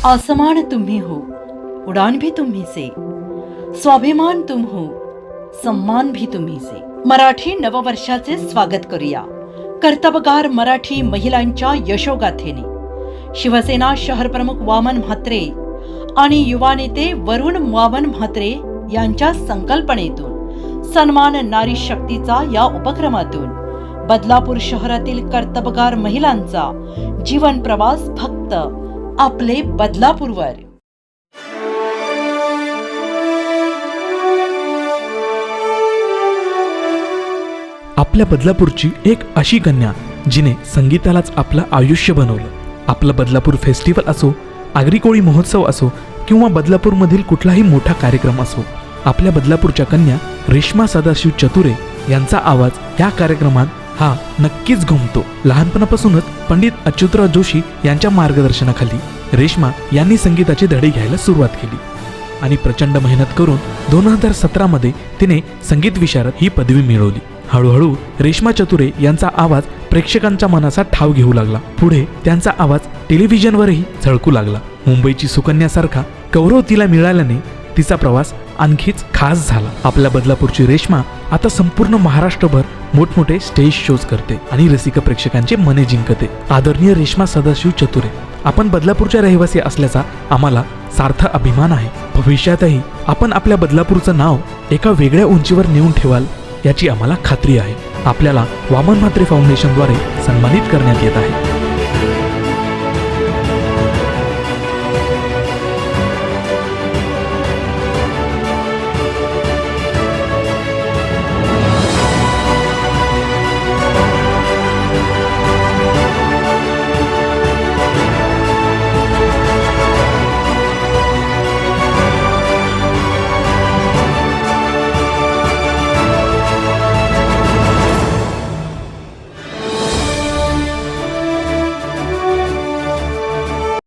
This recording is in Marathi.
आसमान तुम्ही हो, उडान भी तुम्ही से, स्वाभिमान तुम हो, सम्मान भी तुम्ही से. मराठी नववर्षाचे स्वागत करूया कर्तबगार मराठी महिलांच्या यशोगाथेने. शिवसेना शहर प्रमुख वामन म्हात्रे आणि युवा नेते वरुण वामन म्हात्रे यांच्या संकल्पनेतून सन्मान नारी शक्तीचा या उपक्रमातून बदलापूर शहरातील कर्तबगार महिलांचा जीवन प्रवास फक्त आपले बदलापूरवर. आपल्या बदलापूरची एक अशी कन्या जिने संगीतालाच आपलं आयुष्य बनवलं. आपलं बदलापूर फेस्टिवल असो, आगरी कोळी महोत्सव असो किंवा बदलापूरमधील कुठलाही मोठा कार्यक्रम असो, आपल्या बदलापूरच्या कन्या रेश्मा सदाशिव चतुरे यांचा आवाज या कार्यक्रमात हा नक्कीच घुमतो. लहानपणापासूनच पंडित अच्युतराव जोशी यांच्या मार्गदर्शनाखाली रेश्मा यांनी संगीताचे धडे घ्यायला सुरुवात केली आणि प्रचंड मेहनत करून 2017 मध्ये तिने संगीत विशारद ही पदवी मिळवली. हळूहळू रेश्मा चतुरे यांचा आवाज प्रेक्षकांच्या मनाचा ठाव घेऊ लागला. पुढे त्यांचा आवाज टेलिव्हिजनवरही झळकू लागला. मुंबईची सुकन्यासारखा गौरव तिला मिळाल्याने तिचा प्रवास आणखीच खास झाला. आपल्या बदलापूरची रेश्मा आता संपूर्ण महाराष्ट्रभर मोठमोठे स्टेज शोज करते आणि रसिक प्रेक्षकांचे मने जिंकते. आदरणीय रेश्मा सदाशिव चतुरे, आपण बदलापूरच्या रहिवासी असल्याचा आम्हाला सार्थ अभिमान आहे. भविष्यातही आपण आपल्या बदलापूरचं नाव एका वेगळ्या उंचीवर नेऊन ठेवाल याची आम्हाला खात्री आहे. आपल्याला वामन म्हात्रे फाउंडेशनद्वारे सन्मानित करण्यात येत आहे.